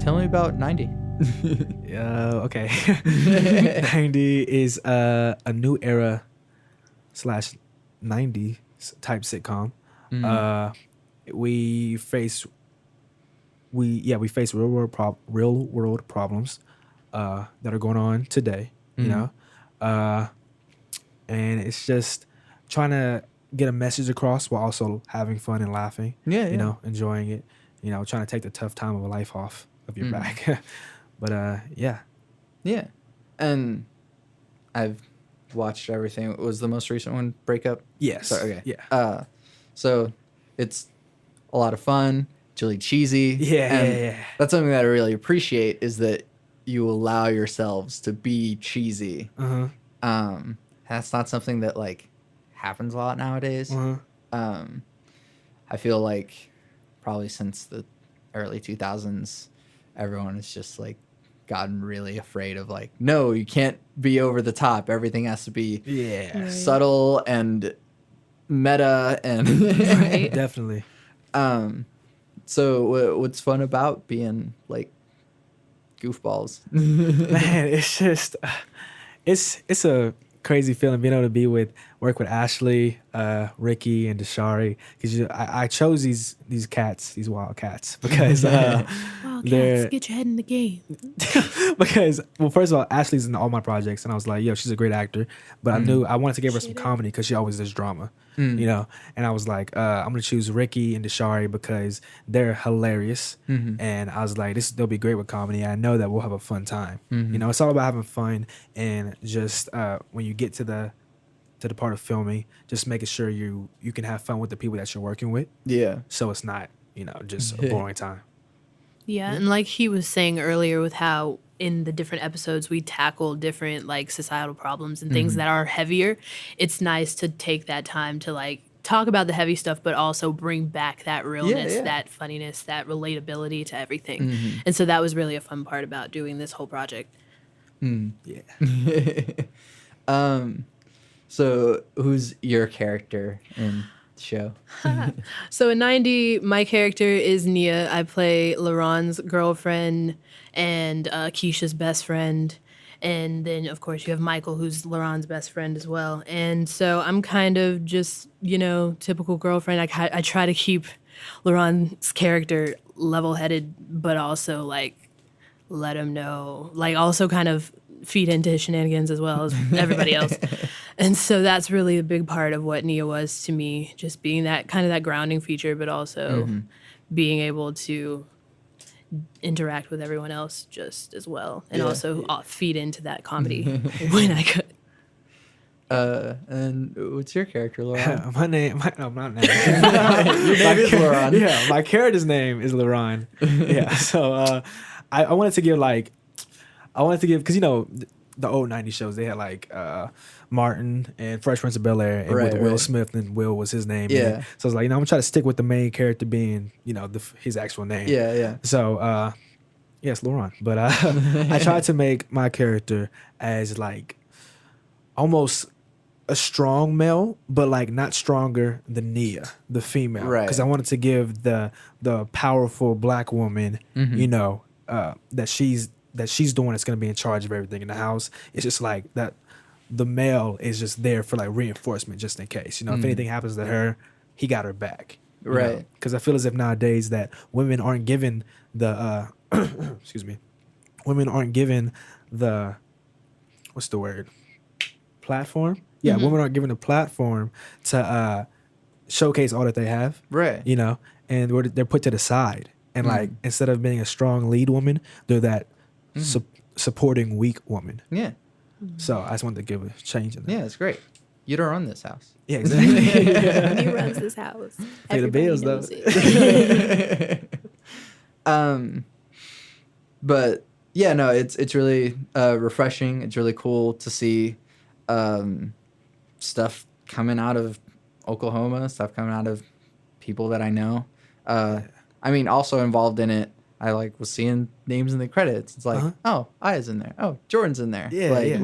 tell me about 90. Okay. 90 is a new era / 90s type sitcom. We face real world problems that are going on today, you know, and it's just trying to get a message across while also having fun and laughing. You know, enjoying it. You know, trying to take the tough time of a life off of your back. But yeah. And I've watched everything. Was the most recent one Breakup? Yes. So, okay. Yeah. So it's a lot of fun. It's really cheesy. Yeah. That's something that I really appreciate is that you allow yourselves to be cheesy. That's not something that like happens a lot nowadays. I feel like probably since the early 2000s, everyone has just like gotten really afraid of like, no, you can't be over the top. Everything has to be subtle and meta and Right. Definitely. So what's fun about being like goofballs? Man, it's just it's a crazy feeling being able to work with Ashley, Ricky, and Deshari, because I chose these wild cats because they're Get your head in the game. because, well, first of all, Ashley's in all my projects, and I was like, yo, she's a great actor, but I knew I wanted to give her some comedy because she always does drama, you know. And I was like, I'm gonna choose Ricky and Deshari because they're hilarious, and I was like, they'll be great with comedy. I know that we'll have a fun time. You know, it's all about having fun, and just when you get to the part of filming, just making sure you can have fun with the people that you're working with. Yeah. So it's not, you know, just a boring time. Yeah, and like he was saying earlier with how in the different episodes we tackle different like societal problems and things that are heavier, it's nice to take that time to like talk about the heavy stuff but also bring back that realness, that funniness, that relatability to everything. And so that was really a fun part about doing this whole project. Yeah. So who's your character in the show? So in 90, my character is Nia. I play LaRonn's girlfriend and Keisha's best friend. And then, of course, you have Michael, who's LaRonn's best friend as well. And so I'm kind of just, you know, typical girlfriend. I try to keep LaRonn's character level-headed, but also, like, let him know. Like, also kind of feed into his shenanigans as well as everybody else. And so that's really a big part of what Nia was to me, just being that kind of that grounding feature, but also being able to interact with everyone else just as well, and also feed into that comedy when I could. And what's your character, LaRonn? My name is LaRonn. Yeah, my character's name is LaRonn. Yeah, so I wanted to give because you know the old 90s shows, they had like Martin and Fresh Prince of Bel-Air, and with Will Smith, and Will was his name. Yeah. So I was like, you know, I'm gonna try to stick with the main character being, you know, his actual name. Yeah. So yes, LaRonn. But I tried to make my character as like almost a strong male, but like not stronger than Nia, the female. Right. Because I wanted to give the powerful black woman, you know, that she's the one that's going to be in charge of everything in the house. It's just like that the male is just there for like reinforcement just in case. You know, if anything happens to her, he got her back. Right. Because I feel as if nowadays that women aren't given the, excuse me, women aren't given the, what's the word? Platform? Yeah, women aren't given the platform to showcase all that they have. Right. You know, and they're put to the side. And like, instead of being a strong lead woman, they're that supporting weak woman. Yeah. So I just wanted to give a change in that. Yeah, it's great. You don't run this house. Yeah, exactly. He runs this house. Pay the Everybody bills, though. knows it. But yeah, no, it's really refreshing. It's really cool to see stuff coming out of Oklahoma, stuff coming out of people that I know. I mean, also involved in it, I like was seeing names in the credits. It's like, oh, Aya's in there. Oh, Jordan's in there. Yeah, like, yeah.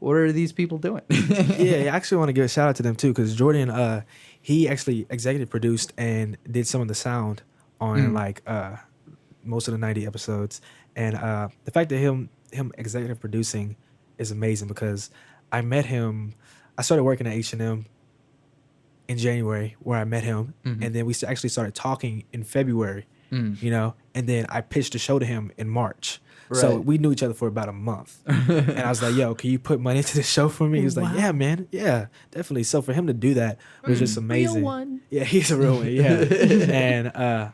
What are these people doing? Yeah, I actually want to give a shout out to them too, because Jordan, he actually executive produced and did some of the sound on like most of the 90 episodes. And the fact that him executive producing is amazing because I met him. I started working at H&M in January, where I met him, and then we actually started talking in February. You know, and then I pitched the show to him in March. Right. So we knew each other for about a month. And I was like, yo, can you put money into the show for me? He was like, yeah, man. Yeah, definitely. So for him to do that was just amazing. Real one. Yeah, he's a real one. Yeah. And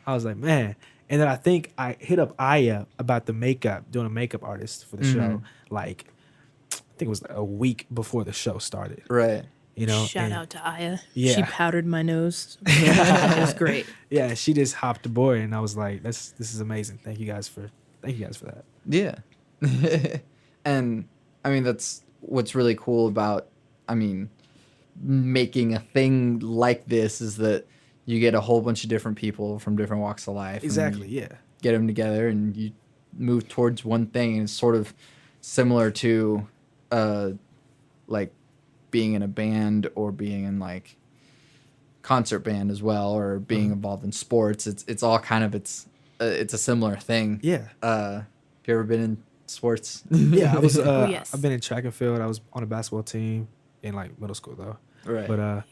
I was like, man. And then I think I hit up Aya about the makeup, doing a makeup artist for the show. Like, I think it was a week before the show started. Right. You know, shout out to Aya. Yeah. She powdered my nose. It was great. Yeah, she just hopped aboard, and I was like, this is amazing. Thank you guys for that. Yeah. And I mean, that's what's really cool about, I mean, making a thing like this is that you get a whole bunch of different people from different walks of life. Exactly, yeah. Get them together and you move towards one thing. And it's sort of similar to like being in a band or being in like concert band as well, or being involved in sports. It's all kind of, it's a similar thing. Yeah. Have you ever been in sports? Yeah, I was. Yes. I've been in track and field. I was on a basketball team in like middle school though. Right. But I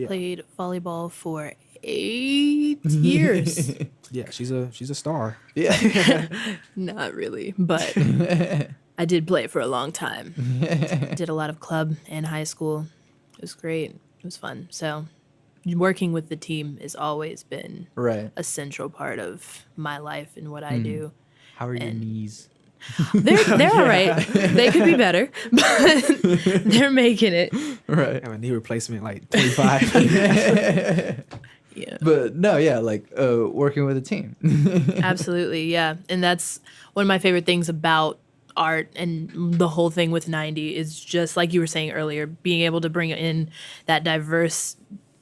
played volleyball for 8 years. Yeah, she's a star. Yeah. Not really, but I did play for a long time. Did a lot of club and high school. It was great. It was fun. So working with the team has always been Right. a central part of my life and what I do. How are your knees? They're all right. They could be better, but they're making it. Right. I have a knee replacement like 25. Yeah. But no, yeah, like working with a team. Absolutely, yeah. And that's one of my favorite things about art and the whole thing with 90 is just like you were saying earlier, being able to bring in that diverse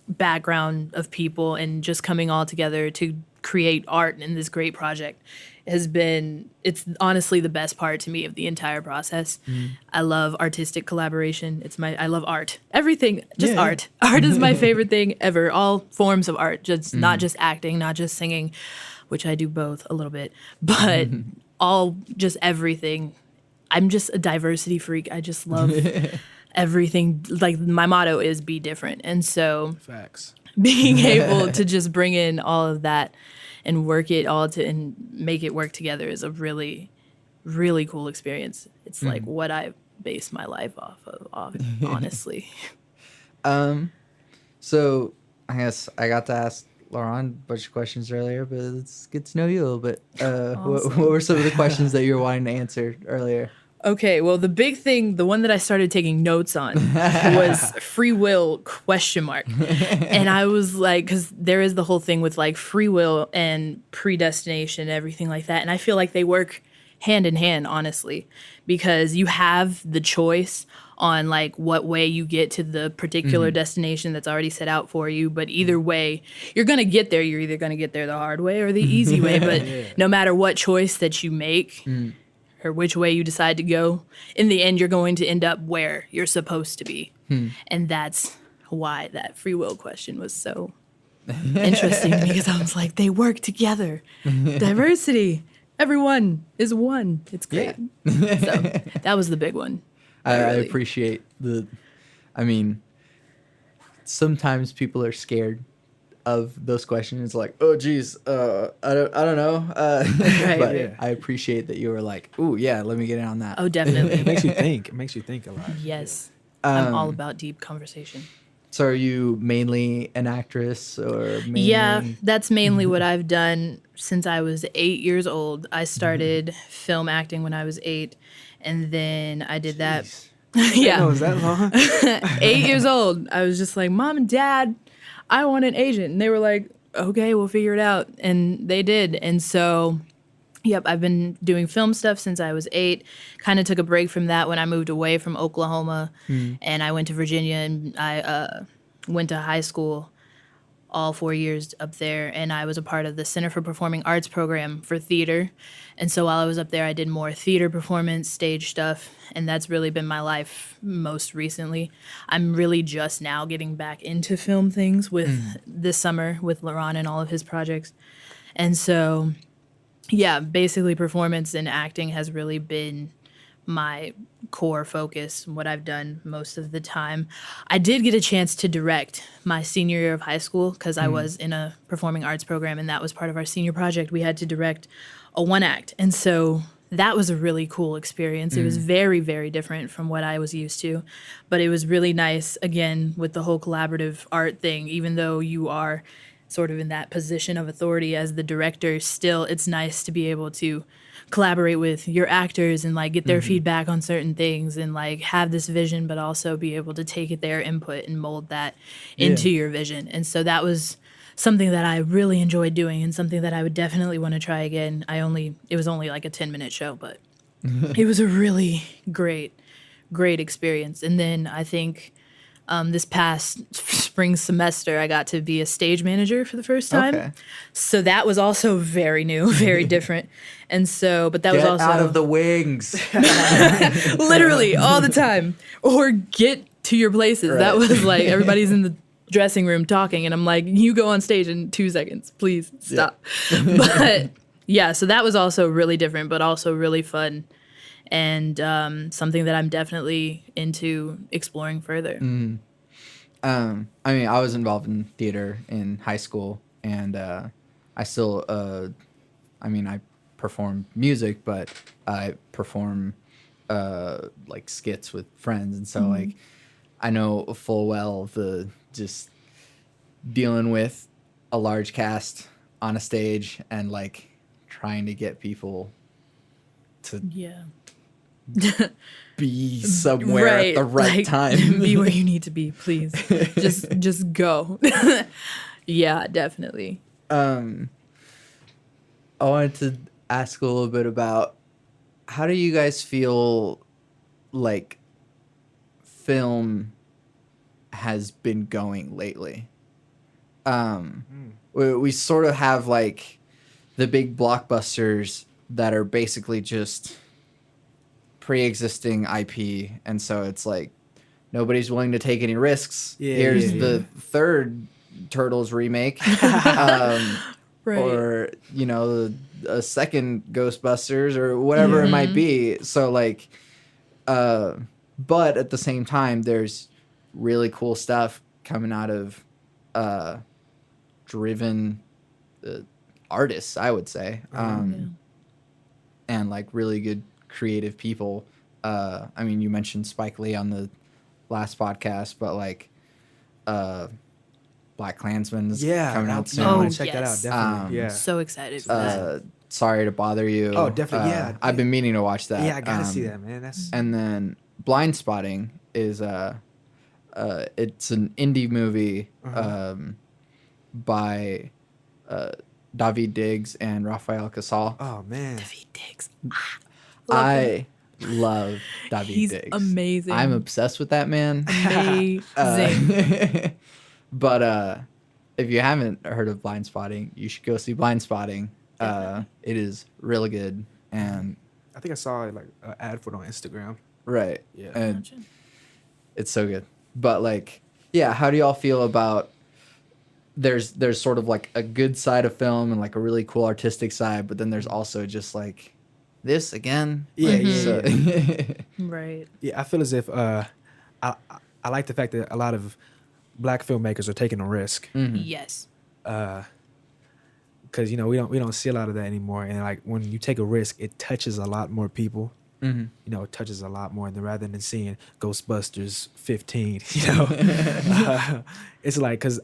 background of people and just coming all together to create art in this great project it's honestly the best part to me of the entire process. I love artistic collaboration. I love art. Everything, just art. Art is my favorite thing ever. All forms of art, just not just acting, not just singing, which I do both a little bit, but just everything. I'm just a diversity freak. I just love everything. Like my motto is be different. And so Facts. being able to just bring in all of that and work it all and make it work together is a really, really cool experience. It's like what I base my life off of, honestly. So I guess I got to ask LaRonn a bunch of questions earlier, but let's get to know you a little bit. Awesome. What were some of the questions that you were wanting to answer earlier? Okay, well, the big thing, the one that I started taking notes on was free will ? And I was like, because there is the whole thing with like free will and predestination and everything like that. And I feel like they work hand in hand, honestly, because you have the choice on like what way you get to the particular destination that's already set out for you. But either way, you're going to get there. You're either going to get there the hard way or the easy way. But no matter what choice that you make, or which way you decide to go, in the end, you're going to end up where you're supposed to be. And that's why that free will question was so interesting, because I was like, they work together. Diversity. Everyone is one. It's great. Yeah. So that was the big one. I Really. appreciate I mean, sometimes people are scared of those questions. It's like, oh geez, I don't know. Right. But Yeah. I appreciate that you were like, ooh yeah, let me get in on that. Oh, definitely. It makes you think. It makes you think a lot. Yes. I'm all about deep conversation. So are you mainly an actress or mainly... Yeah, that's mainly what I've done since I was 8 years old. I started film acting when I was 8, and then I did that. Yeah. Oh, is that long? 8 years old. I was just like, Mom and Dad, I want an agent. And they were like, okay, we'll figure it out. And they did. And so, yep, I've been doing film stuff since I was 8. Kind of took a break from that when I moved away from Oklahoma. And I went to Virginia, and I went to high school all 4 years up there. And I was a part of the Center for Performing Arts program for theater. And so while I was up there, I did more theater performance, stage stuff, and that's really been my life most recently. I'm really just now getting back into film things with this summer with LaRonn and all of his projects. And so yeah, basically performance and acting has really been my core focus, what I've done most of the time. I did get a chance to direct my senior year of high school because I was in a performing arts program, and that was part of our senior project. We had to direct a one act. And so that was a really cool experience. It was very, very different from what I was used to, but it was really nice, again, with the whole collaborative art thing. Even though you are sort of in that position of authority as the director, still it's nice to be able to collaborate with your actors and like get their feedback on certain things and like have this vision, but also be able to take their input and mold that into your vision. And so that was something that I really enjoyed doing and something that I would definitely want to try again. It was only like a 10-minute show, but it was a really great experience. And then I think this past spring semester, I got to be a stage manager for the first time. Okay. So that was also very new, very different. And so, but that Get was also out of the wings. literally all the time, or get to your places. Right. That was like everybody's in the dressing room talking, and I'm like, you go on stage in 2 seconds, please stop. But yeah, so that was also really different, but also really fun. And something that I'm definitely into exploring further. I mean, I was involved in theater in high school, and I still, I perform music, but I perform like skits with friends, and so like I know full well the just dealing with a large cast on a stage and like trying to get people to Yeah. be somewhere at the right like, time. Be where you need to be, please. just go. Yeah, definitely. I wanted to ask a little bit about how do you guys feel like film has been going lately? We sort of have like the big blockbusters that are basically just pre-existing IP, and so it's like nobody's willing to take any risks. Here's the third Turtles remake, Right. or a second Ghostbusters or whatever it might be. So like, but at the same time, there's really cool stuff coming out of driven artists, I would say, and like really good creative people. I mean, you mentioned Spike Lee on the last podcast, but like Black Klansman's coming out soon. I want to check that out, definitely. So excited for that. Sorry to Bother You. Oh, definitely, yeah. I've been meaning to watch that. Yeah, I gotta see that, man. And then Blind Spotting is it's an indie movie by David Diggs and Rafael Casal. Oh man, David Diggs. I love David He's Diggs. amazing. I'm obsessed with that man. Amazing. But if you haven't heard of Blind Spotting, you should go see Blind Spotting. It is really good, and I think I saw like an ad for it on Instagram. right, Yeah. and it's so good. But like, yeah, how do y'all feel about? There's sort of like a good side of film and like a really cool artistic side, but then there's also just like this again. Yeah, Like, Right. Yeah, I feel as if I like the fact that a lot of black filmmakers are taking a risk. Yes. Because we don't see a lot of that anymore, and like when you take a risk, it touches a lot more people. It touches a lot more than rather than seeing Ghostbusters 15. It's like, because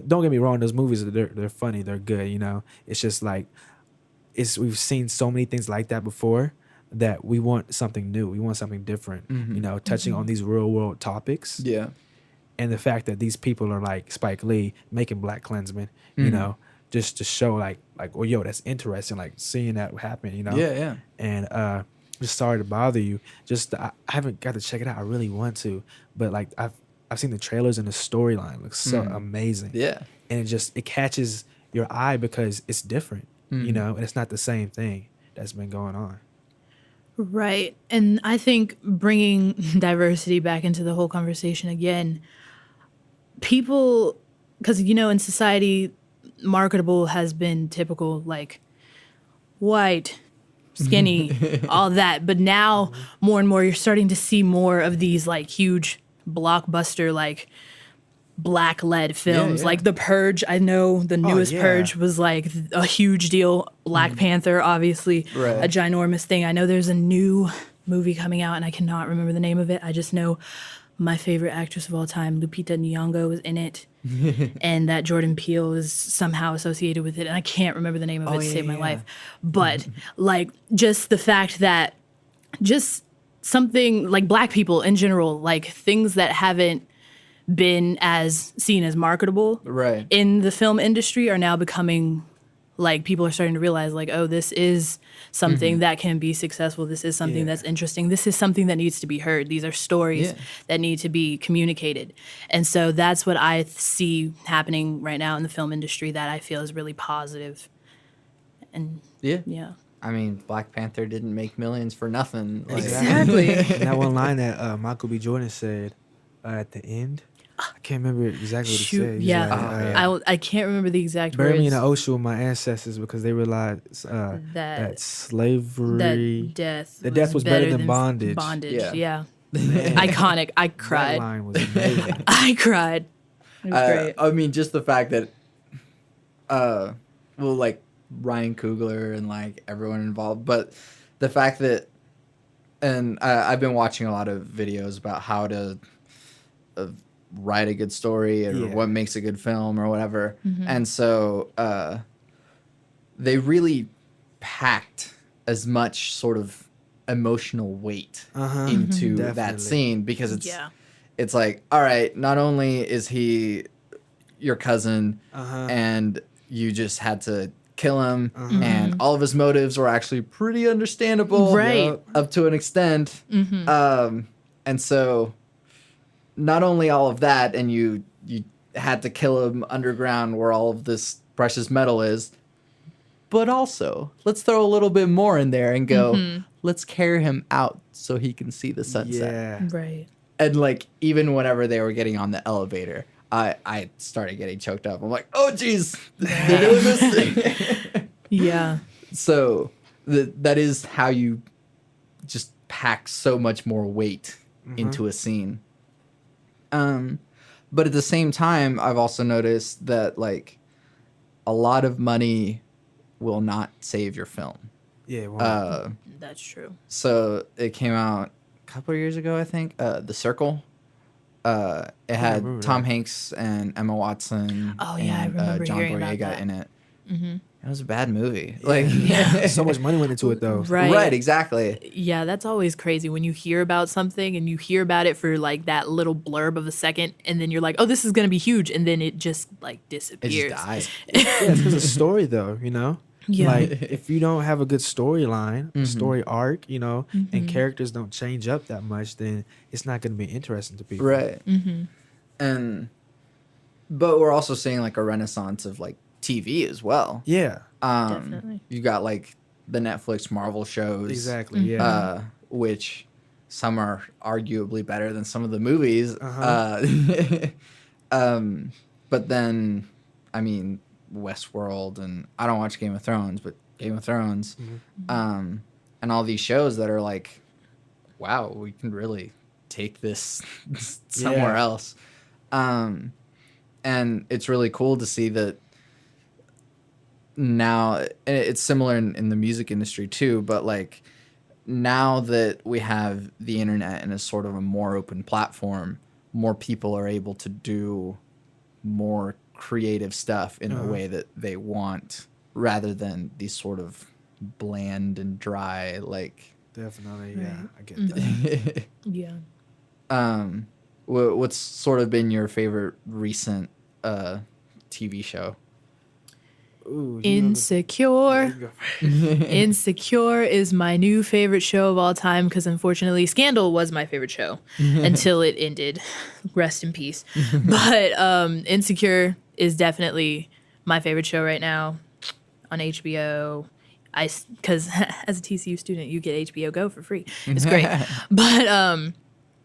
don't get me wrong, those movies they're funny, they're good. It's just like we've seen so many things like that before that we want something new, we want something different. Touching on these real world topics. yeah. And the fact that these people are like Spike Lee making Black Klansman, just to show like, well, yo, that's interesting, like seeing that happen, Yeah. And just sorry to bother you. I haven't got to check it out. I really want to, but like I've seen the trailers and the storyline looks so amazing. Yeah. And it catches your eye because it's different, and it's not the same thing that's been going on. Right. And I think bringing diversity back into the whole conversation again, people, because, in society, marketable has been typical, like white, skinny, all that. But now more and more you're starting to see more of these like huge blockbuster like black led films yeah. like The Purge. I know the newest yeah. Purge was like a huge deal. Black Panther, obviously Right. a ginormous thing. I know there's a new movie coming out and I cannot remember the name of it. I just know my favorite actress of all time, Lupita Nyong'o, is in it. And that Jordan Peele is somehow associated with it. And I can't remember the name of it to save my life. But like just the fact that just something like black people in general, like things that haven't been as seen as marketable Right. in the film industry are now becoming like people are starting to realize like, oh, this is something that can be successful. This is something that's interesting. This is something that needs to be heard. These are stories that need to be communicated. And so that's what I see happening right now in the film industry that I feel is really positive. And yeah. I mean, Black Panther didn't make millions for nothing. Like, Exactly. And that one line that Michael B. Jordan said at the end, I can't remember exactly what he Shoot, said. He's yeah. like, I can't remember the exact bury words. me in the ocean with my ancestors because they realized that slavery, that death was better than bondage. Bondage, Yeah. Iconic. I That cried. line was amazing. I cried. It was great. I mean, just the fact that, like Ryan Coogler and like everyone involved, but the fact that, and I've been watching a lot of videos about how to write a good story or what makes a good film or whatever, and so they really packed as much sort of emotional weight into that Definitely. scene because it's like, all right, not only is he your cousin and you just had to kill him and all of his motives were actually pretty understandable Right. up to an extent. And so not only all of that and you had to kill him underground where all of this precious metal is, but also let's throw a little bit more in there and go, let's carry him out so he can see the sunset. Yeah. Right. And like even whenever they were getting on the elevator, I started getting choked up. I'm like, oh geez, they're doing this thing. Yeah. So that is how you just pack so much more weight into a scene. But at the same time, I've also noticed that like a lot of money will not save your film. Yeah. Wow. That's true. So it came out a couple of years ago, I think. The Circle. It had Tom Hanks and Emma Watson. Oh, yeah, I and remember John hearing about Boyega that. in it. It was a bad movie. Like, So much money went into it though. Right. Exactly. Yeah, that's always crazy when you hear about something and you hear about it for like that little blurb of a second and then you're like, oh, this is going to be huge. And then it just like It disappears. just died. Yeah, it's because of story though, you know? Yeah. Like if you don't have a good storyline, story arc, you know, and characters don't change up that much, then it's not going to be interesting to people. Right. But we're also seeing like a renaissance of like TV as well. Yeah. Definitely. You got like the Netflix Marvel shows. Exactly. Yeah. Which some are arguably better than some of the movies. But then, I mean, Westworld and I don't watch Game of Thrones, but Game of Thrones, and all these shows that are like, wow, we can really take this somewhere else. And it's really cool to see that now it's similar in the music industry too, but like now that we have the internet and a sort of a more open platform, more people are able to do more creative stuff in a way that they want rather than these sort of bland and dry, like. Definitely. Yeah. I get that. Yeah. What's sort of been your favorite recent TV show? Ooh, Insecure. Insecure is my new favorite show of all time because unfortunately Scandal was my favorite show until it ended. Rest in peace. But Insecure is definitely my favorite show right now on HBO. Because as a TCU student, you get HBO Go for free. It's great. But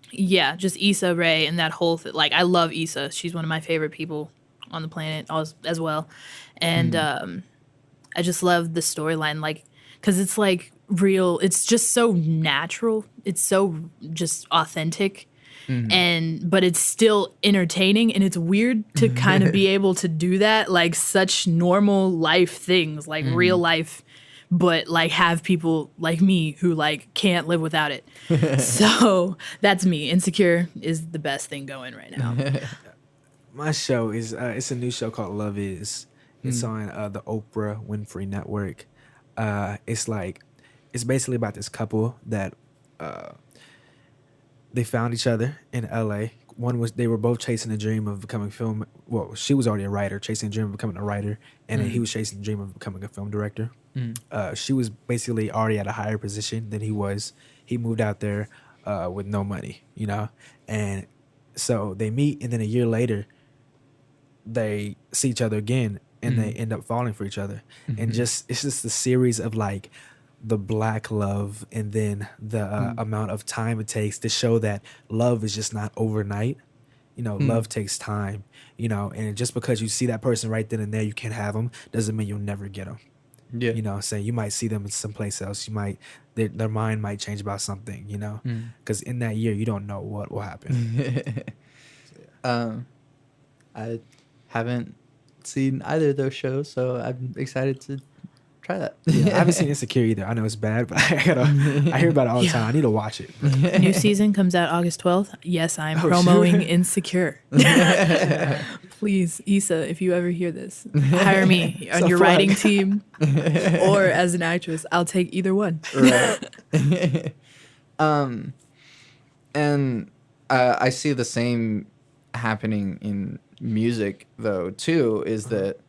yeah, just Issa Rae and that whole thing. Like, I love Issa. She's one of my favorite people on the planet as well. And I just love the storyline. Like, because it's like real. It's just so natural. It's so just authentic. But it's still entertaining, and it's weird to kind of be able to do that, like such normal life things, like real life, but like have people like me who like can't live without it. So that's me. Insecure is the best thing going right now. My show is it's a new show called Love Is. It's on the Oprah Winfrey Network. It's basically about this couple that they found each other in LA. They were both chasing a dream of becoming film. Well, she was already a writer, chasing a dream of becoming a writer, and he was chasing the dream of becoming a film director. She was basically already at a higher position than he was. He moved out there with no money, you know, and so they meet, and then a year later, they see each other again, and they end up falling for each other, and it's just a series of like the black love, and then the amount of time it takes to show that love is just not overnight. You know, love takes time, you know, and just because you see that person right then and there, you can't have them, doesn't mean you'll never get them. Yeah. You know what I'm saying? You might see them in someplace else. You might, their mind might change about something, you know, because in that year, you don't know what will happen. I haven't seen either of those shows, so I'm excited to try that. Yeah, I haven't seen Insecure either. I know it's bad, but I hear about it all the time. I need to watch it. New season comes out August 12th. Yes, I'm promoting Insecure. Please, Issa, if you ever hear this, hire me on your writing team or as an actress. I'll take either one. Right. And I see the same happening in music, though, too, is that,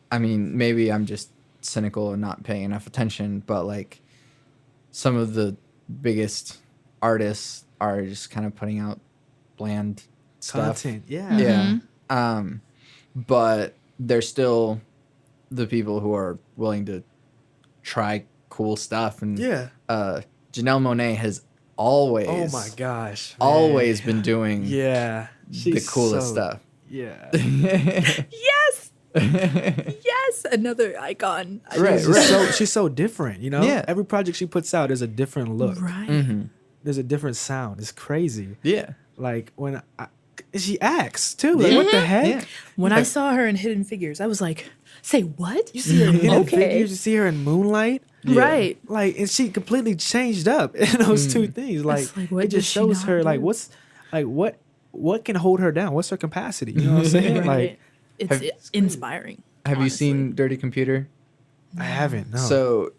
I mean, maybe I'm just cynical and not paying enough attention, but like some of the biggest artists are just kind of putting out bland stuff. Content, yeah. Yeah. But they're still the people who are willing to try cool stuff. And Janelle Monáe has always, oh my gosh, man, always been doing the coolest stuff. Yeah. Yes. Yes, another icon. She's so different, you know? Yeah. Every project she puts out is a different look. Right. There's a different sound. It's crazy. Yeah. Like when she acts too. Like what the heck? Yeah. When I saw her in Hidden Figures, I was like, say what? You see her in Hidden Figures, you see her in Moonlight. Yeah. Right. Like, and she completely changed up in those two things. Like it just shows her like what can hold her down? What's her capacity? You know what I'm saying? Right. Like it's inspiring. Have you seen Dirty Computer? I haven't. No. So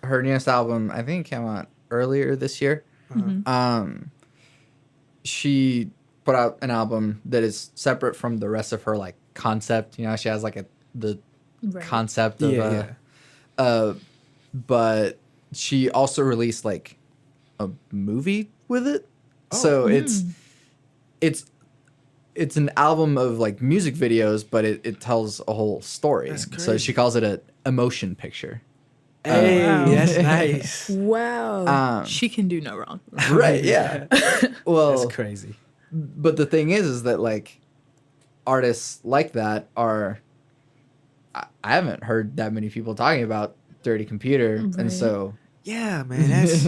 her newest album, I think, came out earlier this year. She put out an album that is separate from the rest of her like concept. You know, she has like the concept of but she also released like a movie with it. So it's an album of like music videos, but it tells a whole story. So she calls it a emotion picture. Hey, that's nice. Wow. She can do no wrong. Right, yeah. Well, that's crazy. But the thing is that like artists like that are, I haven't heard that many people talking about Dirty Computer. Right. And so. Yeah, man. That's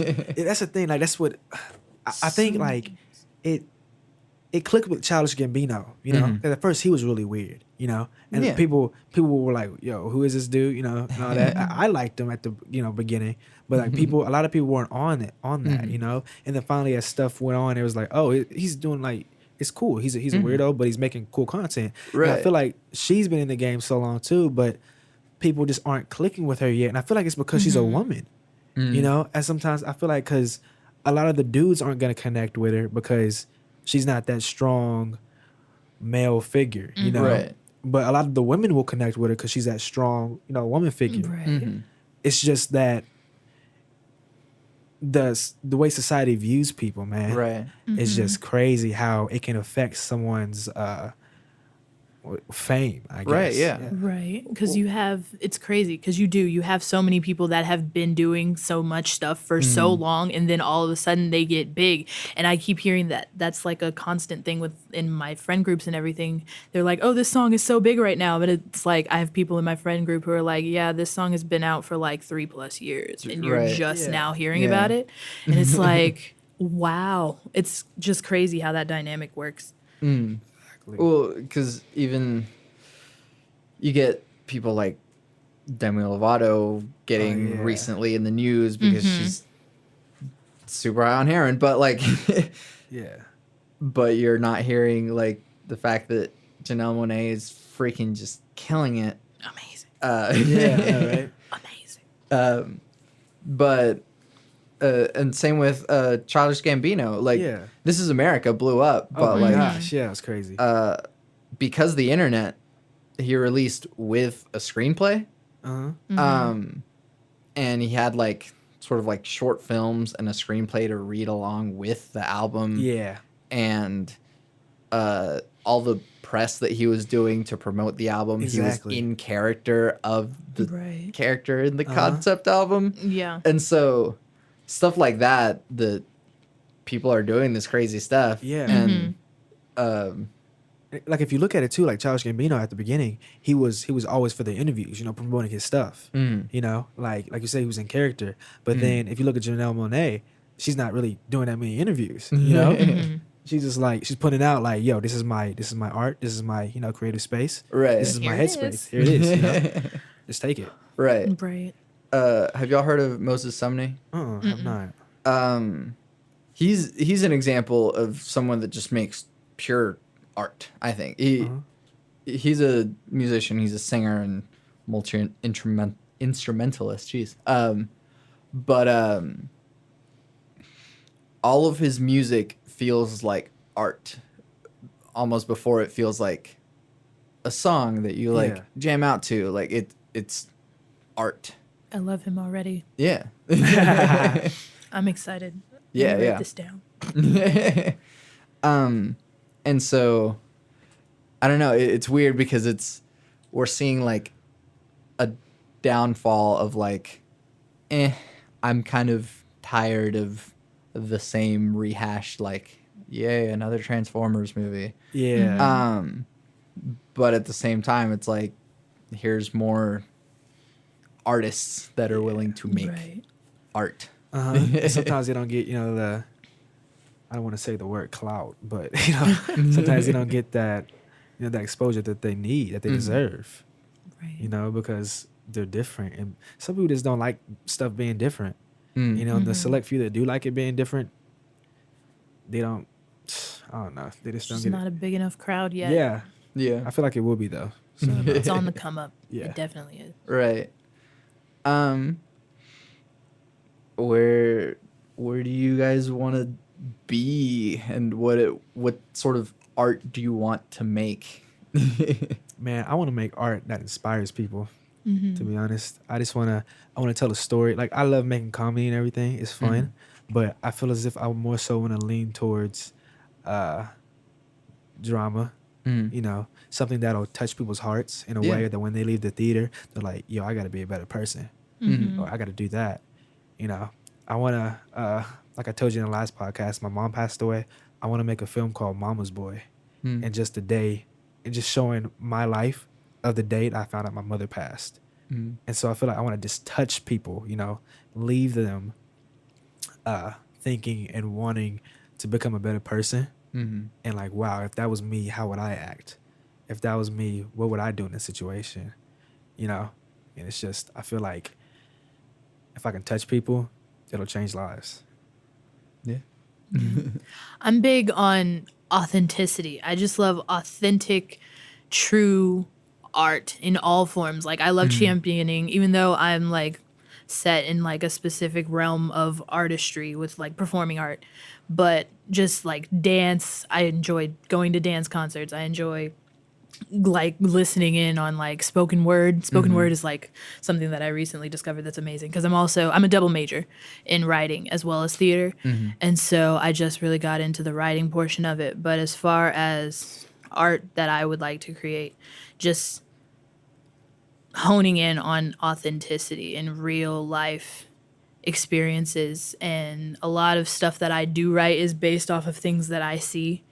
the thing. Like, that's what I think, like, it clicked with Childish Gambino, you know? And at first, he was really weird, you know? And people were like, yo, who is this dude, you know, and all that. I liked him at the, beginning. But, like, a lot of people weren't on that, you know? And then finally, as stuff went on, it was like, oh, he's doing, like, it's cool. He's a weirdo, but he's making cool content. Right. And I feel like she's been in the game so long, too, but people just aren't clicking with her yet. And I feel like it's because she's a woman, you know? And sometimes I feel like because a lot of the dudes aren't going to connect with her because she's not that strong male figure, you know? Right. But a lot of the women will connect with her because she's that strong, woman figure. Right. It's just that the way society views people, man, it's just crazy how it can affect someone's fame, I guess. Right, yeah. Right, because it's crazy because you have so many people that have been doing so much stuff for so long, and then all of a sudden they get big. And I keep hearing that's like a constant thing in my friend groups and everything. They're like, oh, this song is so big right now, but it's like I have people in my friend group who are like, yeah, this song has been out for like 3+ years and you're Right. just now hearing Yeah. about it. And it's like, wow, it's just crazy how that dynamic works. Exactly. Well, because even you get people like Demi Lovato getting recently in the news because she's super high on heroin, but like, Yeah. but you're not hearing like the fact that Janelle Monáe is freaking just killing it. Amazing. Yeah, right? Amazing. But and same with Childish Gambino. Like, This Is America blew up, but Oh my like, gosh, yeah, it's crazy. because of the internet, he released with a screenplay. And he had like sort of like short films and a screenplay to read along with the album. Yeah. And all the press that he was doing to promote the album, he was in character of the character in the concept album. Yeah. And so stuff like that people are doing this crazy stuff. Yeah. And like if you look at it too, like Childish Gambino at the beginning, he was always for the interviews, promoting his stuff. Like you say, he was in character. But then if you look at Janelle Monáe, she's not really doing that many interviews. She's just like, she's putting out like, yo, this is my art, this is my creative space. Right. This is my Here it headspace. is. Here it is. Just take it. Right. Right. Have y'all heard of Moses Sumney? Have not. He's an example of someone that just makes pure art. I think he's a musician. He's a singer and instrumentalist. Jeez. But all of his music feels like art, almost before it feels like a song that you like jam out to. Like it's art. I love him already. Yeah. I'm excited. Yeah, Let me yeah. write this down. And so I don't know, it's weird because we're seeing like a downfall of like, I'm kind of tired of the same rehashed like, yay, another Transformers movie. Yeah. But at the same time, it's like, here's more artists that are willing to make art. And sometimes they don't get, I don't want to say the word clout, but sometimes they don't get that, that exposure that they need, that they deserve. Right. Because they're different, and some people just don't like stuff being different. The select few that do like it being different, they don't. I don't know. They just don't get not a big enough crowd yet. Yeah. Yeah. I feel like it will be though. So, It's on the come up. Yeah. It definitely is. Right. Where do you guys want to be, and what sort of art do you want to make? Man, I want to make art that inspires people. To be honest, I want to tell a story. Like, I love making comedy and everything. It's fun, but I feel as if I more so want to lean towards drama. Something that'll touch people's hearts in a way that when they leave the theater, they're like, yo, I got to be a better person, or I got to do that. I want to, like I told you in the last podcast, my mom passed away. I want to make a film called Mama's Boy, and just the day, and just showing my life of the date I found out my mother passed. And so I feel like I want to just touch people, leave them thinking and wanting to become a better person. And like, wow, if that was me, how would I act? If that was me, what would I do in this situation? And it's just, I feel like if I can touch people, it'll change lives. Yeah. I'm big on authenticity. I just love authentic, true art in all forms. Like, I love championing, even though I'm like set in like a specific realm of artistry with like performing art, but just like dance, I enjoy going to dance concerts. I enjoy like listening in on like spoken word. Spoken word is like something that I recently discovered that's amazing, because I'm a double major in writing as well as theater. And so I just really got into the writing portion of it. But as far as art that I would like to create, just honing in on authenticity and real life experiences. And a lot of stuff that I do write is based off of things that I see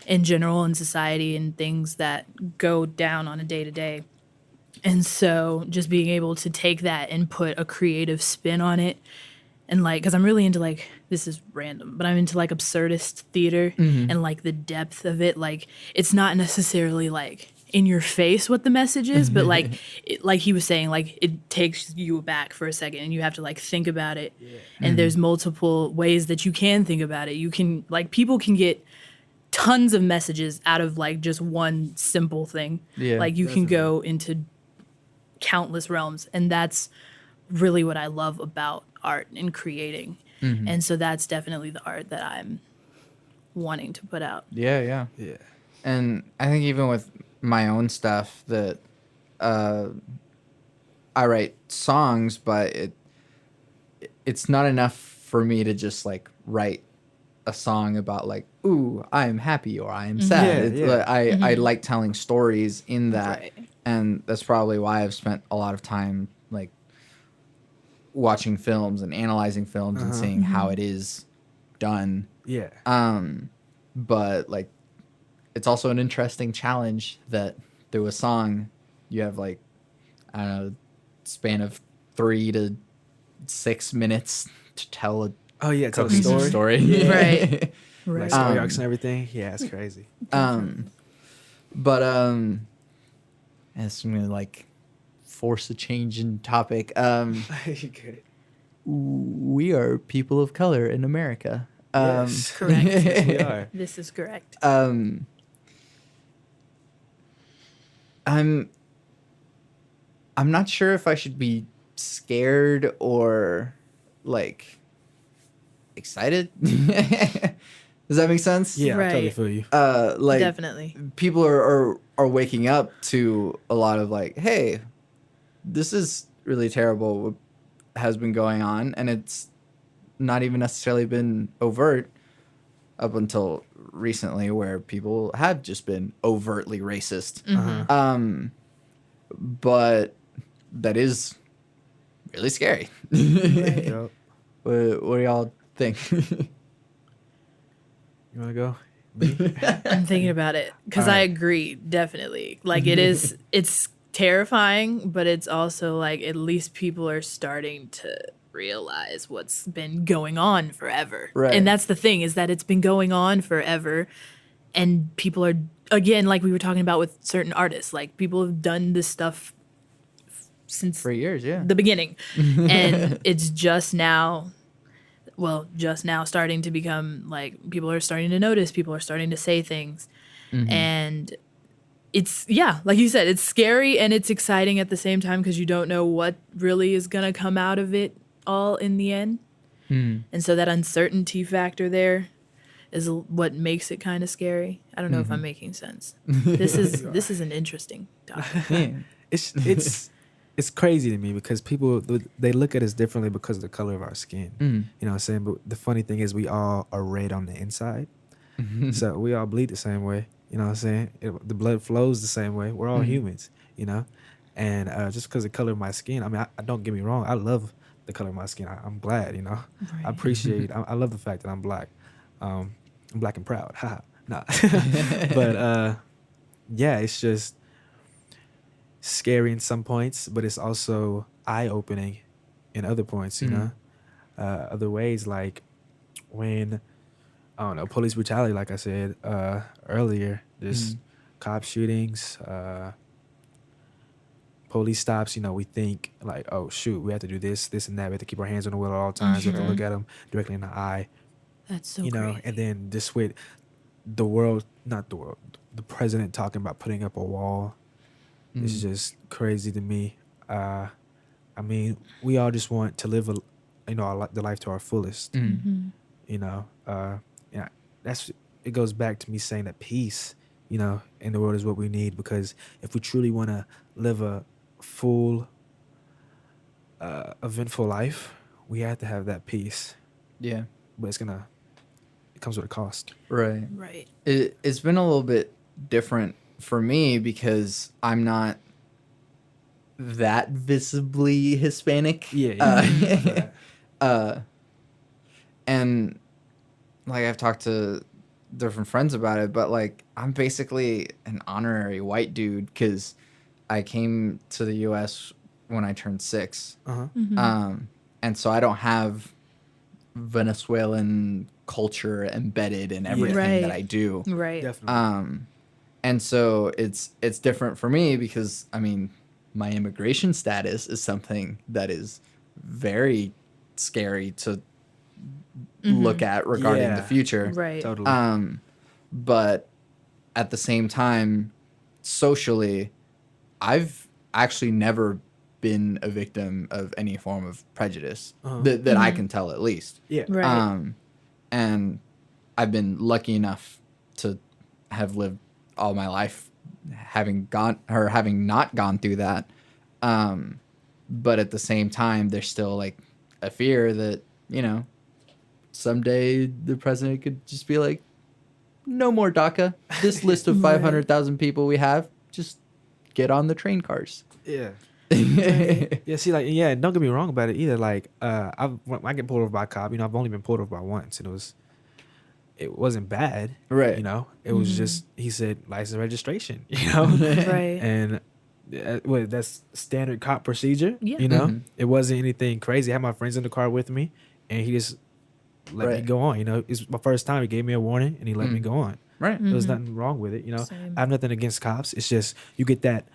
in general in society and things that go down on a day to day. And so just being able to take that and put a creative spin on it, and like, because I'm really into, like, this is random, but I'm into like absurdist theater and like the depth of it. Like, it's not necessarily like in your face what the message is, but like like he was saying, like it takes you back for a second and you have to like think about it. And there's multiple ways that you can think about it. You can, like, people can get tons of messages out of like just one simple thing. Like you can go into countless realms, and that's really what I love about art and creating. And so that's definitely the art that I'm wanting to put out. Yeah. And I think even with my own stuff that I write songs, but it's not enough for me to just like write a song about like, ooh, I'm happy or I'm sad. I like telling stories in that. Right. And that's probably why I've spent a lot of time like watching films and analyzing films and seeing how it is done. But like, it's also an interesting challenge that through a song you have like, I don't know, span of 3 to 6 minutes to tell a tell a cohesive story. Right. Like story arcs and everything. Yeah, it's crazy. But as I'm gonna like force a change in topic. We are people of color in America. Yes. Correct. Yes, we are. This is correct. I'm not sure if I should be scared or like excited. Does that make sense? Yeah, I totally Right. feel you. Like Definitely. people are waking up to a lot of like, hey, this is really terrible what has been going on, and it's not even necessarily been overt up until recently where people have just been overtly racist. But that is really scary. Right. Yep. What do y'all think? You want to go? I'm thinking about it because I agree, definitely. Like it's terrifying, but it's also like at least people are starting to realize what's been going on forever. Right. And that's the thing, is that it's been going on forever, and people are, again, like we were talking about with certain artists, like people have done this stuff since For years, yeah. the beginning, and it's just now starting to become like people are starting to notice, people are starting to say things. And it's, like you said, it's scary and it's exciting at the same time because you don't know what really is going to come out of it all in the end. And so that uncertainty factor there is what makes it kind of scary. I don't know if I'm making sense. This is an interesting topic. Yeah. It's crazy to me because people, they look at us differently because of the color of our skin. You know what I'm saying? But the funny thing is we all are red on the inside. So we all bleed the same way. You know what I'm saying? The blood flows the same way. We're all humans, you know? And just because of the color of my skin, I mean, I don't get me wrong. I love the color of my skin. I'm glad, you know? Right. I appreciate I love the fact that I'm black. I'm black and proud. Haha. Nah. But yeah, it's just scary in some points, but it's also eye-opening in other points, you know? Other ways, like when, I don't know, police brutality, like I said earlier, just cop shootings, police stops, you know, we think like, oh, shoot, we have to do this and that. We have to keep our hands on the wheel at all times. We have to look at them directly in the eye. That's so you know, crazy. and then just with the president talking about putting up a wall. It's just crazy to me. I mean, we all just want to live, the life to our fullest. You know, yeah, it goes back to me saying that peace, you know, in the world is what we need, because if we truly want to live a full, eventful life, we have to have that peace. Yeah. But it comes with a cost. Right. Right. It's been a little bit different for me because I'm not that visibly Hispanic. Yeah. And like I've talked to different friends about it, but like I'm basically an honorary white dude because I came to the U.S. when I turned 6. And so I don't have Venezuelan culture embedded in everything that I do. Right. Definitely. And so it's different for me because I mean my immigration status is something that is very scary to look at regarding the future. Right. Totally. But at the same time, socially, I've actually never been a victim of any form of prejudice that I can tell, at least. Yeah. Right. And I've been lucky enough to have lived all my life having not gone through that. But at the same time, there's still like a fear that, you know, someday the president could just be like, no more DACA. This list of 500,000 people we have, just get on the train cars. Yeah. Yeah, see, like, yeah, don't get me wrong about it either. Like, when I get pulled over by a cop, you know, I've only been pulled over by once, and it wasn't bad, Right? You know, it was just, he said license registration, you know, Right. and well, that's standard cop procedure. Yeah. You know, it wasn't anything crazy. I had my friends in the car with me, and he just let me go on. You know, it's my first time. He gave me a warning, and he let me go on. Right. There was nothing wrong with it. You know, Same. I have nothing against cops. It's just you get that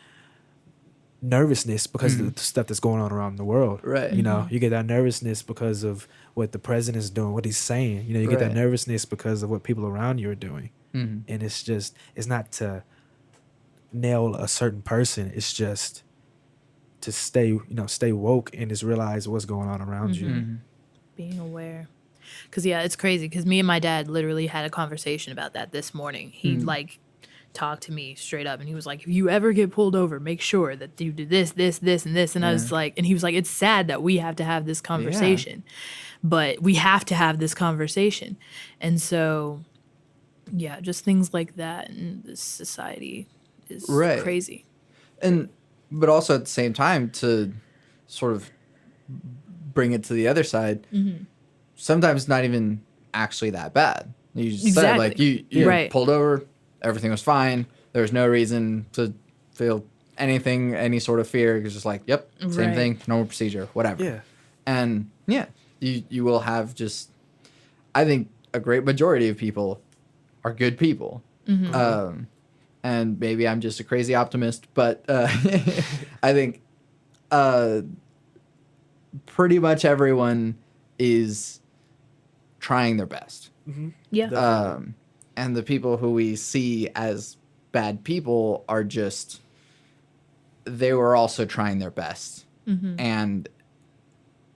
nervousness because of the stuff that's going on around the world. Right. You know, you get that nervousness because of what the president's doing, what he's saying. You know, you get that nervousness because of what people around you are doing. And it's not to nail a certain person. It's just to stay woke and just realize what's going on around you. Being aware. Because, yeah, it's crazy. Because me and my dad literally had a conversation about that this morning. He, like, talked to me straight up. And he was like, if you ever get pulled over, make sure that you do this, this, this, and this. And I was like, and he was like, it's sad that we have to have this conversation. But we have to have this conversation. And so, yeah, just things like that in this society is crazy. But also at the same time, to sort of bring it to the other side, sometimes it's not even actually that bad. You just said, like, you pulled over, everything was fine. There was no reason to feel anything, any sort of fear. It's just like, yep, same thing, normal procedure, whatever. Yeah. And, yeah, you will have just, I think a great majority of people are good people. And maybe I'm just a crazy optimist, but I think pretty much everyone is trying their best. Yeah. And the people who we see as bad people are just, they were also trying their best. And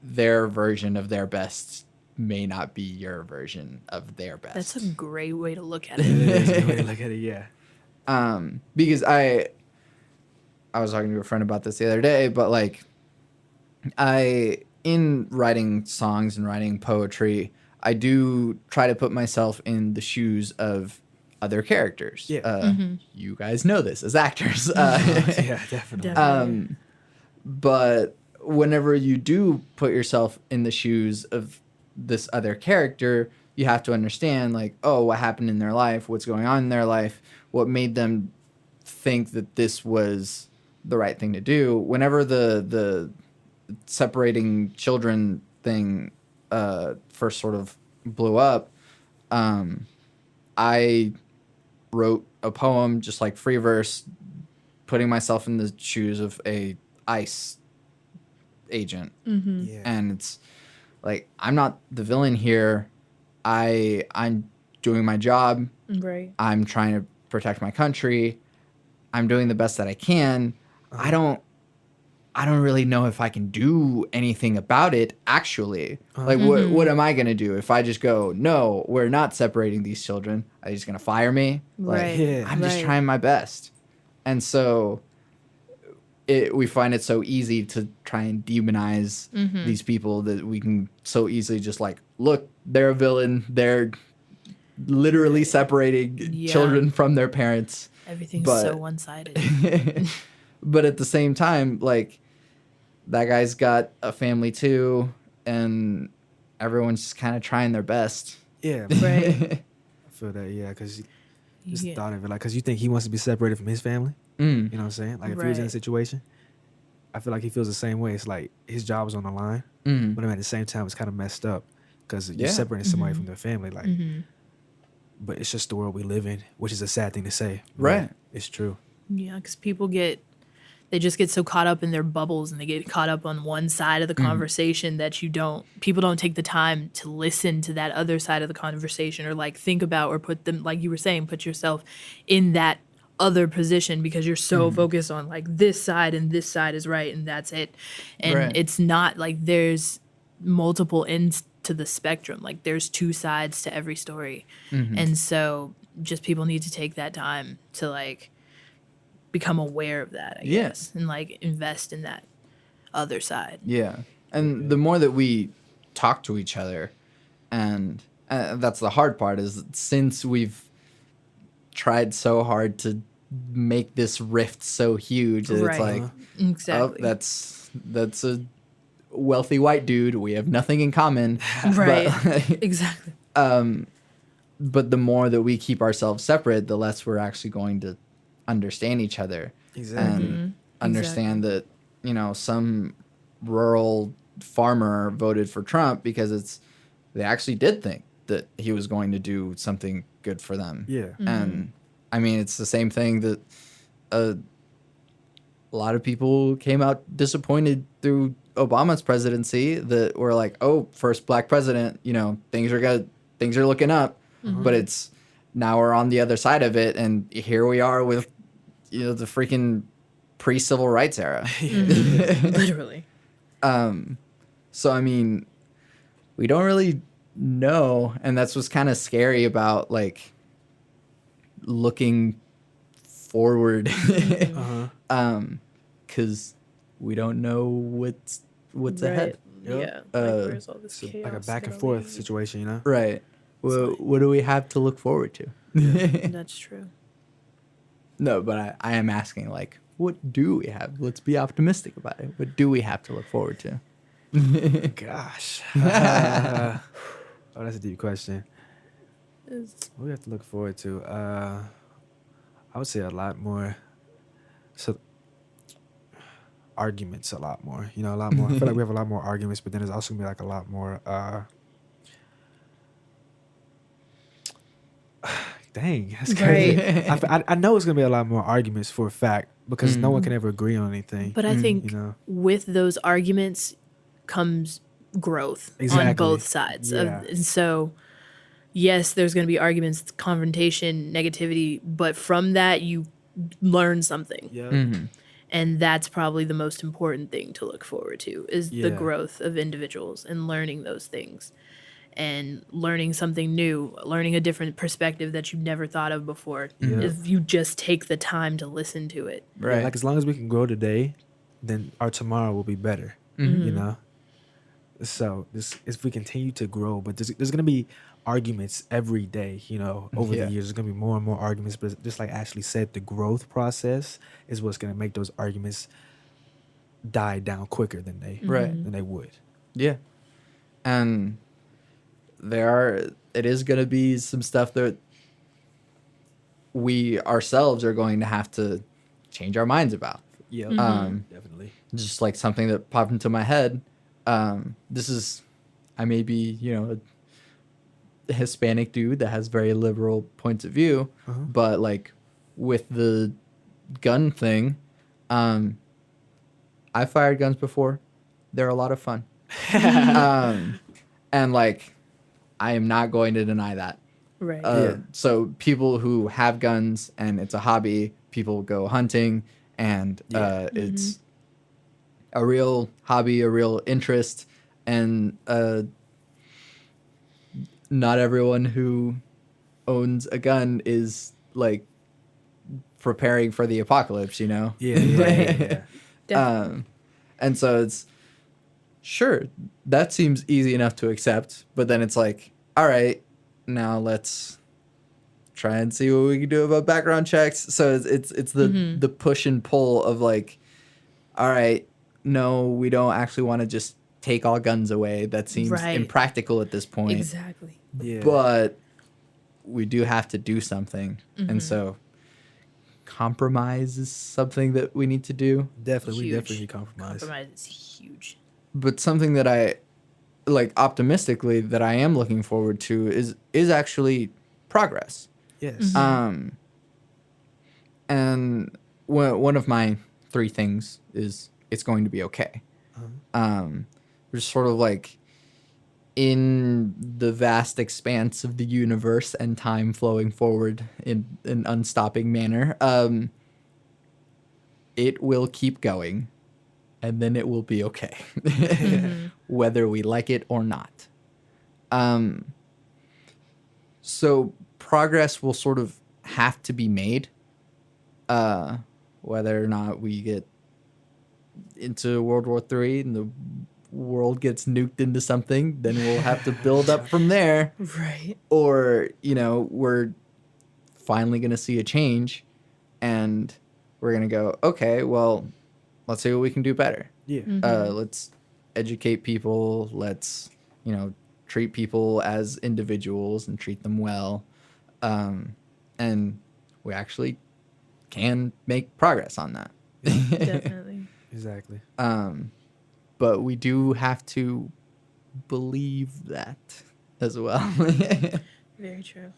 their version of their best may not be your version of their best. That's a great way to look at it. It is a good way to look at it, yeah. Because I was talking to a friend about this the other day, but like in writing songs and writing poetry, I do try to put myself in the shoes of other characters. Yeah. You guys know this as actors. Yeah, definitely. But whenever you do put yourself in the shoes of this other character, you have to understand, like, oh, what happened in their life, what's going on in their life, what made them think that this was the right thing to do. Whenever the separating children thing first sort of blew up, I wrote a poem, just like free verse, putting myself in the shoes of a ICE agent. Yeah. And it's like, I'm not the villain here. I'm doing my job. Right. I'm trying to protect my country. I'm doing the best that I can. I don't really know if I can do anything about it, actually. Like, what am I going to do if I just go, no, we're not separating these children? Are you just going to fire me? Right. Like, I'm just trying my best. And so we find it so easy to try and demonize these people that we can so easily just like, look, they're a villain. They're literally separating children from their parents. Everything's But- so one-sided. But at the same time, like, that guy's got a family too, and everyone's just kind of trying their best. Yeah, Right. I feel that. Yeah, because just Yeah. thought of it, like, because you think he wants to be separated from his family. Mm. You know what I'm saying? Like, if he was in a Right. situation, I feel like he feels the same way. It's like his job is on the line, Mm. but at the same time, it's kind of messed up because you're Yeah. separating somebody from their family. Like, Mm-hmm. but it's just the world we live in, which is a sad thing to say. but Right. It's true. Yeah, because they just get so caught up in their bubbles and they get caught up on one side of the conversation that people don't take the time to listen to that other side of the conversation or like think about or put them, like you were saying, put yourself in that other position because you're so focused on like this side and this side is right and that's it. And Right. it's not like there's multiple ends to the spectrum. Like there's two sides to every story. And so just people need to take that time to like become aware of that, I Yeah. guess, and like invest in that other side. Yeah. And the more that we talk to each other, and that's the hard part, is since we've tried so hard to make this rift so huge that it's Right. like, Exactly. oh, that's a wealthy white dude. We have nothing in common. Right. But, Exactly. but the more that we keep ourselves separate, the less we're actually going to understand each other. Exactly. And understand that, some rural farmer voted for Trump because they actually did think that he was going to do something good for them. Yeah. And I mean, it's the same thing that a lot of people came out disappointed through Obama's presidency, that were like, oh, first black president, things are good, things are looking up. But it's now we're on the other side of it, and here we are with the freaking pre-civil rights era. Literally. So I mean, we don't really know, and that's what's kind of scary about like looking forward, because we don't know what's ahead. Yeah. where's all this Like a back and forth situation, you know? Right. Well, what do we have to look forward to? That's true. No, but I am asking, like, what do we have? Let's be optimistic about it. What do we have to look forward to? Gosh. Oh, that's a deep question. What do we have to look forward to? I would say a lot more. So, arguments a lot more. A lot more. I feel like we have a lot more arguments, but then there's also going to be like a lot more. Dang, that's crazy. Right. I know it's going to be a lot more arguments for a fact because no one can ever agree on anything. But I think with those arguments comes growth on Exactly. both sides. Yeah. And so, yes, there's going to be arguments, confrontation, negativity, but from that, you learn something. Yeah. And that's probably the most important thing to look forward to is Yeah. the growth of individuals and learning those things and learning something new, learning a different perspective that you've never thought of before. Yeah. If you just take the time to listen to it. Right. Yeah, like as long as we can grow today, then our tomorrow will be better. So if we continue to grow, but there's gonna be arguments every day, over Yeah. the years. There's gonna be more and more arguments, but just like Ashley said, the growth process is what's gonna make those arguments die down quicker than they would. Yeah. And it is going to be some stuff that we ourselves are going to have to change our minds about. Yeah, definitely. Just like something that popped into my head. I may be, a Hispanic dude that has very liberal points of view, but like with the gun thing, I fired guns before. They're a lot of fun. And like, I am not going to deny that. Right. So people who have guns and it's a hobby, people go hunting and it's a real hobby, a real interest, and not everyone who owns a gun is like preparing for the apocalypse, Yeah. And so it's sure that seems easy enough to accept, but then it's like, all right, now let's try and see what we can do about background checks. So it's the push and pull of like, all right, no, we don't actually want to just take all guns away. That seems impractical at this point. Exactly. Yeah. But we do have to do something. And so compromise is something that we need to do. Definitely, Huge. we definitely need compromise. Compromise is huge. But something that I like optimistically that I am looking forward to is actually progress. Yes. And one of my 3 things is it's going to be okay. We're just sort of like in the vast expanse of the universe and time flowing forward in an unstopping manner. It will keep going, and then it will be okay, whether we like it or not. So progress will sort of have to be made, whether or not we get into World War III and the world gets nuked into something, then we'll have to build up from there. Right. Or, we're finally going to see a change and we're going to go, okay, well, let's see what we can do better. Yeah. Let's educate people. Let's, treat people as individuals and treat them well. And we actually can make progress on that. Definitely. Exactly. But we do have to believe that as well. Very true.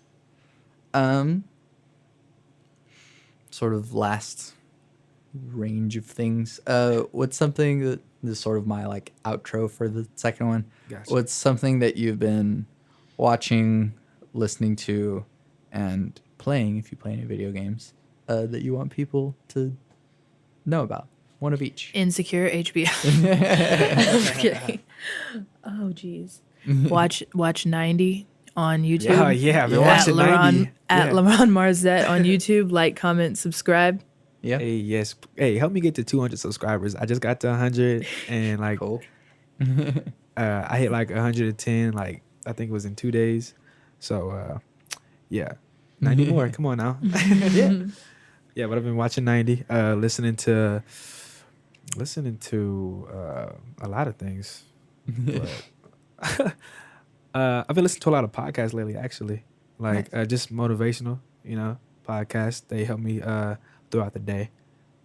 Sort of last range of things. What's something that this is sort of my like outro for the second one? Gotcha. What's something that you've been watching, listening to, and playing, if you play any video games, that you want people to know about? One of each. Insecure HBO. I'm kidding. Oh, geez. Watch 90 on YouTube. Oh, yeah. I've been watching 90. At LaRonn Marzette on YouTube. Like, comment, subscribe. Yeah. Hey, yes. Hey, help me get to 200 subscribers. I just got to 100 and like, Cool. I hit like 110, like I think it was in 2 days. So, yeah, 90 more. Come on now. Yeah. Yeah, but I've been watching 90, listening to a lot of things. But, I've been listening to a lot of podcasts lately, actually, like just motivational, podcasts. They help me throughout the day,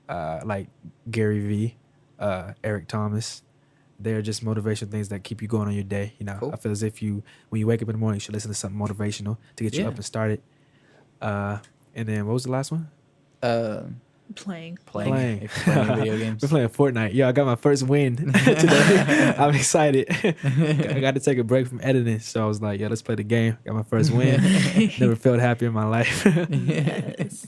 like Gary V, Eric Thomas. They're just motivational things that keep you going on your day. Cool. I feel as if when you wake up in the morning, you should listen to something motivational to get you up and started. And then what was the last one? Playing. Playing. If you're playing video games. We're playing Fortnite. Yeah, I got my first win today. I'm excited. I got to take a break from editing, so I was like, yeah, let's play the game. Got my first win. Never felt happy in my life. Yes.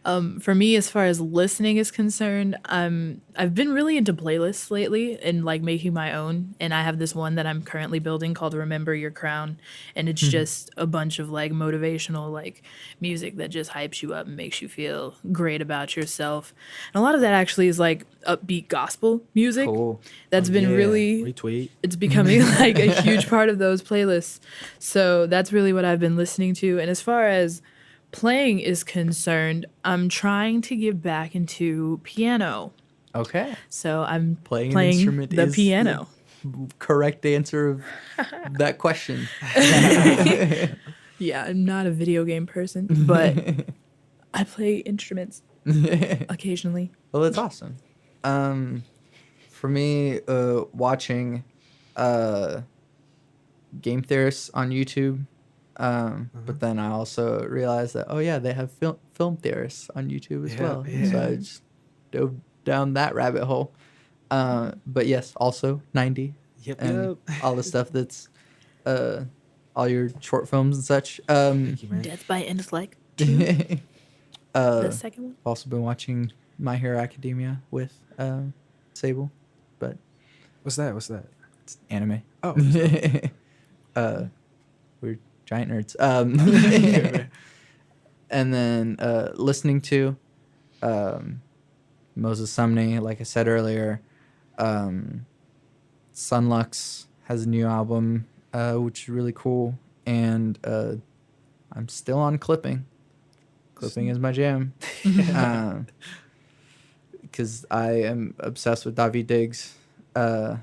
For me, as far as listening is concerned, I've been really into playlists lately and like making my own. And I have this one that I'm currently building called Remember Your Crown. And it's just a bunch of like motivational like music that just hypes you up and makes you feel great about yourself. And a lot of that actually is like upbeat gospel music. Cool. That's been really retweet. It's becoming like a huge part of those playlists. So that's really what I've been listening to. And as far as playing is concerned, I'm trying to get back into piano. Okay. So I'm Playing playing an instrument the is piano. the correct answer of that question. Yeah, I'm not a video game person, but I play instruments occasionally. Well, that's awesome. For me, watching game theorists on YouTube. But then I also realized that, they have film theorists on YouTube as well. Yeah. So I just dove down that rabbit hole. But yes, also 90. And all the stuff that's all your short films and such. Thank you, man. Death by Intellect 2, the second one. Also been watching My Hero Academia with Sable, but What's that? it's anime. Oh. We're giant nerds. And then listening to Moses Sumney, like I said earlier. Sunlux has a new album, which is really cool. And I'm still on clipping. Clipping is my jam. Because I am obsessed with David Diggs. But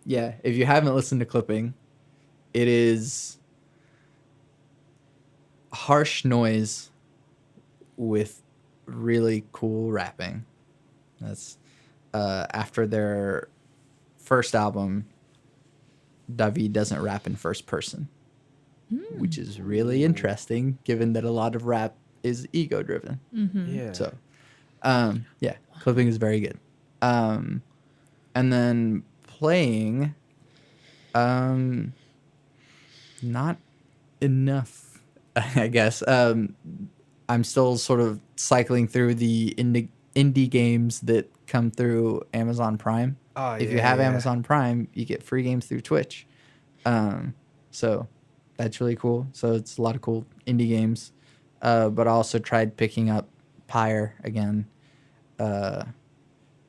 yeah, if you haven't listened to Clipping, it is harsh noise with really cool rapping. That's after their first album, David doesn't rap in first person, which is really interesting given that a lot of rap is ego driven. Yeah. So, yeah, Clipping is very good. And then playing, not enough, I guess. I'm still sort of cycling through the indie games that come through Amazon Prime. Oh, If you have Amazon Prime, you get free games through Twitch. So that's really cool. So it's a lot of cool indie games. But I also tried picking up Pyre again,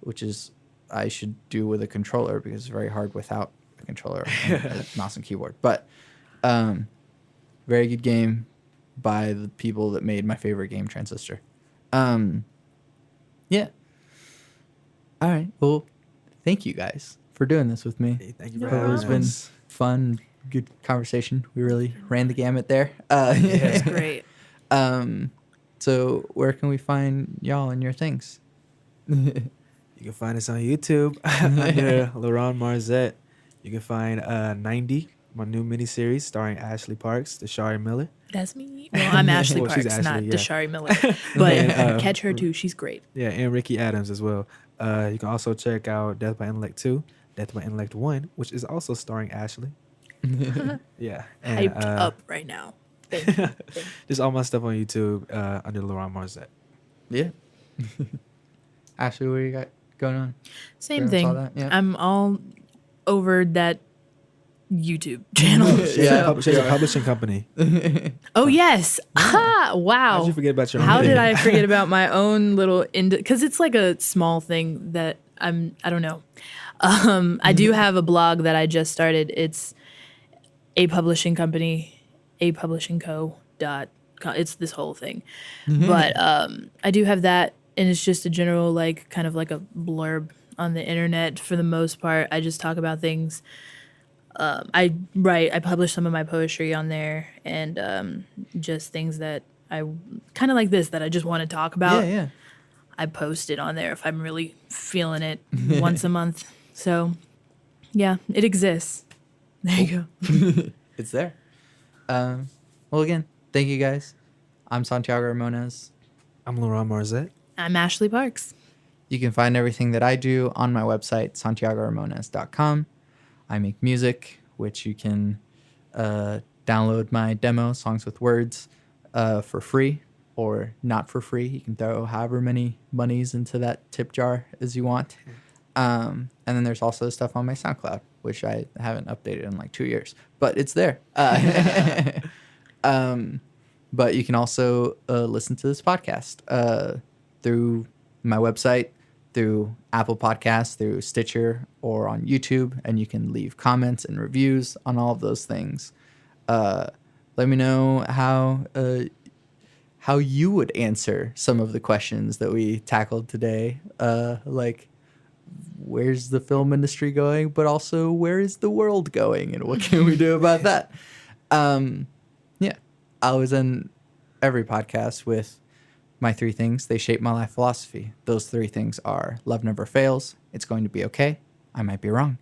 which is I should do with a controller because it's very hard without a controller and a mouse and keyboard. But very good game by the people that made my favorite game, Transistor. Yeah. All right. Well, thank you guys for doing this with me. Hey, thank you No for having It's problem. been us. fun, good conversation. We really ran the gamut there. That's great. So where can we find y'all and your things? You can find us on YouTube under LaRonn Marzette. You can find 90, my new miniseries starring Ashley Parks, Deshari Miller. That's me. Well, I'm Ashley Well, Parks, she's not Ashley, yeah. Deshari Miller. But And, catch her too. She's great. Yeah, and Ricky Adams as well. You can also check out Death by Intellect 2, Death by Intellect 1, which is also starring Ashley. Yeah. And, Hyped up right now. Thank you. just all my stuff on YouTube under LaRonn Marzette. Yeah. Ashley, what do you got going on? Same Pretty much all thing. that, yeah. I'm all over that YouTube channel. She has Yeah. she has a publishing company. Oh yes. Ah, wow. How'd you forget about your own How thing? did I forget about my own little because it's like a small thing that I don't know. I do have a blog that I just started. It's a publishing company, apublishingco.com. It's this whole thing. But I do have that, and it's just a general like kind of like a blurb on the internet for the most part. I just talk about things. I publish some of my poetry on there, and just things that I kind of like this that I just want to talk about. Yeah. I post it on there if I'm really feeling it once a month. So, yeah, it exists. There you go. It's there. Well, again, thank you guys. I'm Santiago Ramones. I'm LaRonn Marzette. I'm Ashley Parks. You can find everything that I do on my website, santiagoramones.com. I make music, which you can download my demo, Songs with Words, for free or not for free. You can throw however many monies into that tip jar as you want. And then there's also stuff on my SoundCloud, which I haven't updated in like 2 years, but it's there. But you can also listen to this podcast through my website, through Apple Podcasts, through Stitcher, or on YouTube, and you can leave comments and reviews on all of those things. Let me know how you would answer some of the questions that we tackled today, like where's the film industry going, but also where is the world going, and what can we do about that? Yeah, I always end every podcast with my 3 things. They shape my life philosophy. Those 3 things are: love never fails, it's going to be okay, I might be wrong.